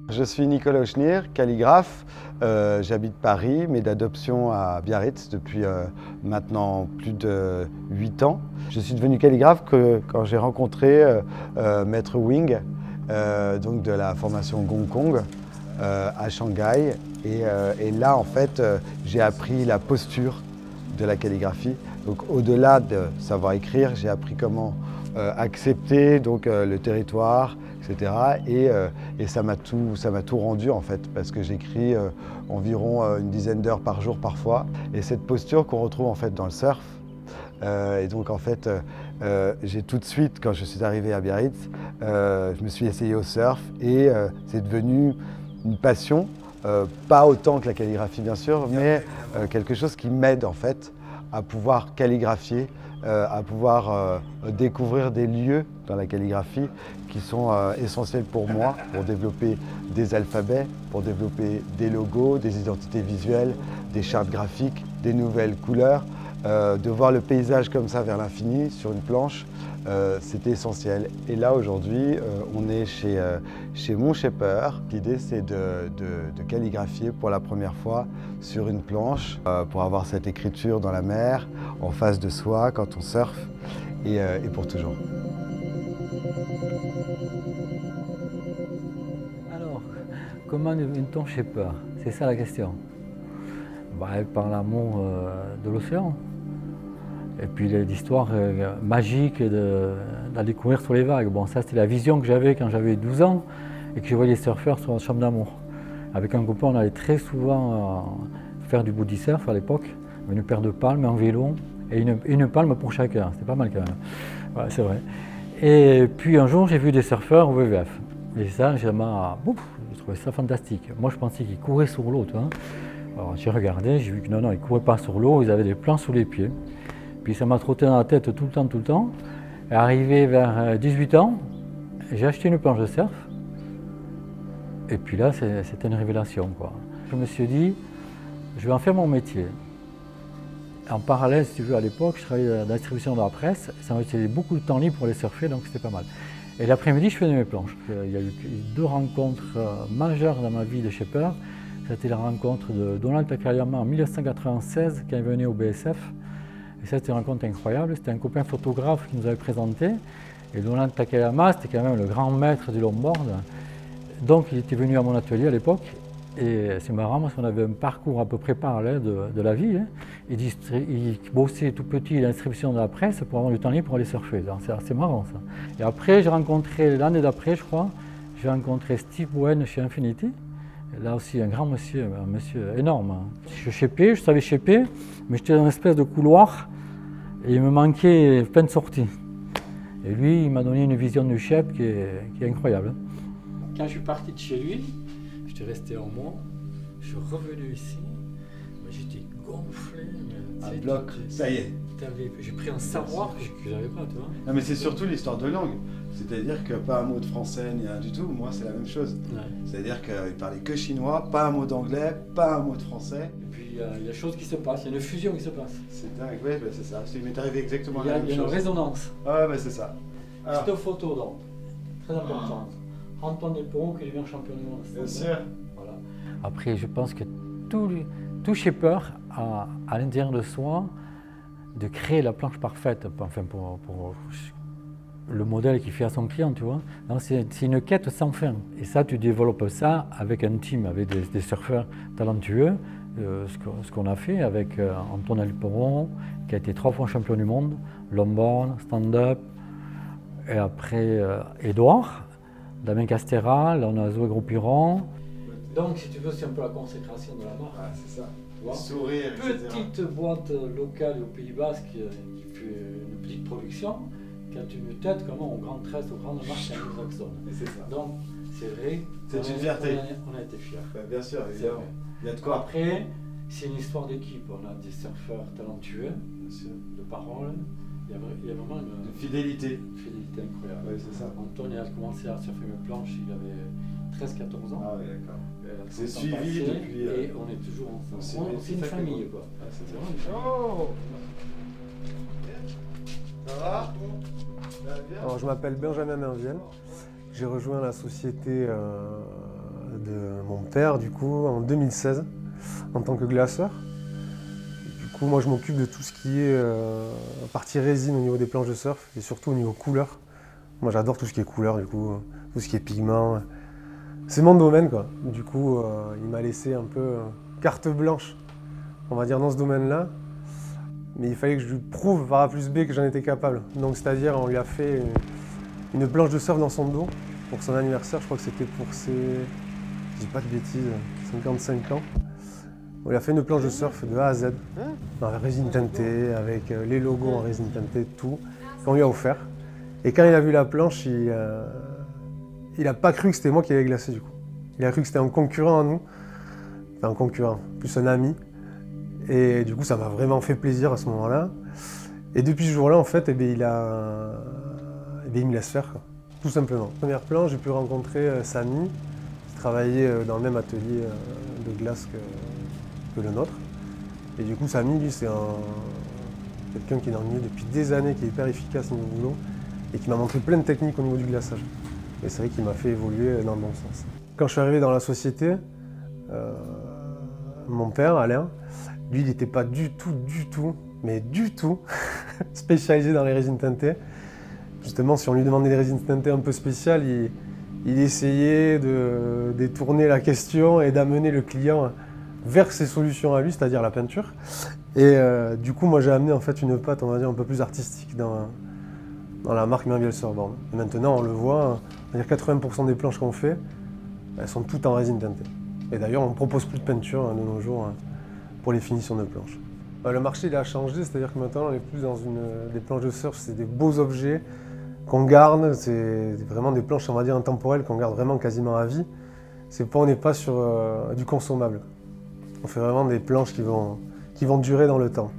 Je suis Nicolas Auchnier, calligraphe. J'habite Paris, mais d'adoption à Biarritz depuis maintenant plus de 8 ans. Je suis devenu calligraphe quand j'ai rencontré Maître Wing, donc de la formation Gong Kong à Shanghai. Et là, en fait, j'ai appris la posture de la calligraphie. Donc au-delà de savoir écrire, j'ai appris comment accepter donc, le territoire, etc. Et ça m'a tout rendu en fait, parce que j'écris environ une dizaine d'heures par jour parfois. Et cette posture qu'on retrouve en fait dans le surf. Et donc en fait, j'ai tout de suite, quand je suis arrivé à Biarritz, je me suis essayé au surf et c'est devenu une passion. Pas autant que la calligraphie bien sûr, mais quelque chose qui m'aide en fait à pouvoir calligraphier, à pouvoir découvrir des lieux dans la calligraphie qui sont essentiels pour moi, pour développer des alphabets, pour développer des logos, des identités visuelles, des chartes graphiques, des nouvelles couleurs. De voir le paysage comme ça vers l'infini sur une planche, c'était essentiel. Et là aujourd'hui, on est chez Mon Shaper. L'idée c'est de calligraphier pour la première fois sur une planche pour avoir cette écriture dans la mer, en face de soi quand on surfe et pour toujours. Alors, comment devient-on shaper? C'est ça la question. Par l'amour de l'océan. Et puis l'histoire magique de la découvrir sur les vagues. Bon, ça c'était la vision que j'avais quand j'avais 12 ans et que je voyais les surfeurs sur la chambre d'amour. Avec un copain, on allait très souvent faire du body surf à l'époque, une paire de palmes, un vélo et une palme pour chacun. C'était pas mal quand même. Ouais, c'est vrai. Et puis un jour, j'ai vu des surfeurs au WWF. Et ça, j'ai trouvé ça fantastique. Moi, je pensais qu'ils couraient sur l'eau, tu vois. Alors j'ai regardé, j'ai vu que non, ils ne couraient pas sur l'eau, ils avaient des plans sous les pieds. Puis ça m'a trotté dans la tête tout le temps. Et arrivé vers 18 ans, j'ai acheté une planche de surf. Et puis là, c'était une révélation, quoi. Je me suis dit, je vais en faire mon métier. En parallèle, si tu veux, à l'époque, je travaillais dans la distribution de la presse. Ça m'a laissé beaucoup de temps libre pour les surfer, donc c'était pas mal. Et l'après-midi, je faisais mes planches. Il y a eu 2 rencontres majeures dans ma vie de shaper. C'était la rencontre de Donald Takayama en 1996 quand il venait au BSF. Et ça, c'était une rencontre incroyable. C'était un copain photographe qui nous avait présenté. Et Donald Takayama, c'était quand même le grand maître du longboard. Donc, il était venu à mon atelier à l'époque. Et c'est marrant parce qu'on avait un parcours à peu près parallèle de la vie. Hein. Il bossait tout petit dans la distribution de la presse pour avoir du temps libre pour aller surfer. C'est assez marrant ça. Et après, j'ai rencontré, l'année d'après, je crois, j'ai rencontré Steve Bowen chez Infinity. Là aussi, un grand monsieur, un monsieur énorme. Je shapais, je savais shaper, mais j'étais dans une espèce de couloir et il me manquait plein de sorties. Et lui, il m'a donné une vision du shape qui est incroyable. Quand je suis parti de chez lui, j'étais resté un mois, je suis revenu ici, j'étais gonflé. Un bloc, ça y est. J'ai pris un savoir que j'avais pas, tu vois. Non mais c'est surtout l'histoire de langue. C'est-à-dire que pas un mot de français ni rien du tout, moi c'est la même chose. Ouais. C'est-à-dire qu'il parlait que chinois, pas un mot d'anglais, pas un mot de français. Et puis il y a des choses qui se passent, il y a une fusion qui se passe. C'est dingue, oui, bah, c'est ça. Il m'est arrivé exactement la même chose. Il y a une résonance. Ah bah c'est ça. C'est une photo donc, très importante. Antoine Delperon qui devient champion du monde. Bien sûr. Voilà. Après je pense que tout shaper a à l'intérieur de soi de créer la planche parfaite, enfin pour le modèle qu'il fait à son client, tu vois. C'est une quête sans fin. Et ça, tu développes ça avec un team, avec des surfeurs talentueux, ce qu'on a fait avec Antoine Delperon, qui a été 3 fois champion du monde, longboard, stand-up, et après Edouard, Damien Castera, là on a Zoé Gros-Piron. Donc, si tu veux, c'est un peu la consécration de la marque. Ah, c'est ça. Sourire, petite boîte locale au Pays Basque qui fait une petite production, qui a une tête comment au grand tresse, aux grandes marques anglo-saxonnes. C'est ça. Donc c'est vrai. C'est une fierté. On a été fiers. Bah, bien sûr, évidemment. Il y a de quoi. Après, c'est une histoire d'équipe. On a des surfeurs talentueux, bien sûr, de parole. Il y a vraiment une fidélité. Fidélité incroyable. Oui, c'est ça. Antoine a commencé à surfer mes planches, il avait 13-14 ans. Ah oui, d'accord. C'est suivi depuis. Et on est toujours ensemble. C'est une famille, quoi. Ah, c'est vraiment une famille. Oh, ça va? Alors, je m'appelle Benjamin Merviel. J'ai rejoint la société de mon père, du coup, en 2016, en tant que glaceur. Du coup, moi, je m'occupe de tout ce qui est partie résine au niveau des planches de surf et surtout au niveau couleur. Moi, j'adore tout ce qui est couleur, du coup, tout ce qui est pigment. C'est mon domaine, quoi. Du coup, il m'a laissé un peu carte blanche, on va dire, dans ce domaine-là. Mais il fallait que je lui prouve par A plus B que j'en étais capable. Donc, c'est-à-dire, on lui a fait une planche de surf dans son dos pour son anniversaire. Je crois que c'était pour ses, je dis pas de bêtises, 55 ans. On lui a fait une planche de surf de A à Z, en résine teintée, avec les logos en résine teintée, tout, qu'on lui a offert. Et quand il a vu la planche, il n'a pas cru que c'était moi qui l'avais glacé, du coup. Il a cru que c'était un concurrent à nous, enfin un concurrent, plus un ami. Et du coup, ça m'a vraiment fait plaisir à ce moment-là. Et depuis ce jour-là, en fait, il me laisse faire, quoi. Tout simplement. Première planche, j'ai pu rencontrer Samy, qui travaillait dans le même atelier de glace que le nôtre. Et du coup, Samy, lui, c'est quelqu'un qui est dans le milieu depuis des années, qui est hyper efficace au niveau du boulot, et qui m'a montré plein de techniques au niveau du glaçage. Et c'est vrai qu'il m'a fait évoluer dans le bon sens. Quand je suis arrivé dans la société, mon père, Alain, lui, il n'était pas du tout, mais du tout, spécialisé dans les résines teintées. Justement, si on lui demandait des résines teintées un peu spéciales, il essayait de détourner la question et d'amener le client vers ses solutions à lui, c'est-à-dire la peinture. Et du coup, moi, j'ai amené en fait une patte, on va dire, un peu plus artistique dans la marque Merviel Surborn. Et maintenant, on le voit, on va dire 80% des planches qu'on fait, elles sont toutes en résine teintée. Et d'ailleurs, on ne propose plus de peinture de nos jours pour les finitions de planches. Le marché il a changé, c'est-à-dire que maintenant, on n'est plus dans des planches de surf, c'est des beaux objets qu'on garde, c'est vraiment des planches, on va dire, intemporelles, qu'on garde vraiment quasiment à vie. On n'est pas sur du consommable. On fait vraiment des planches qui vont durer dans le temps.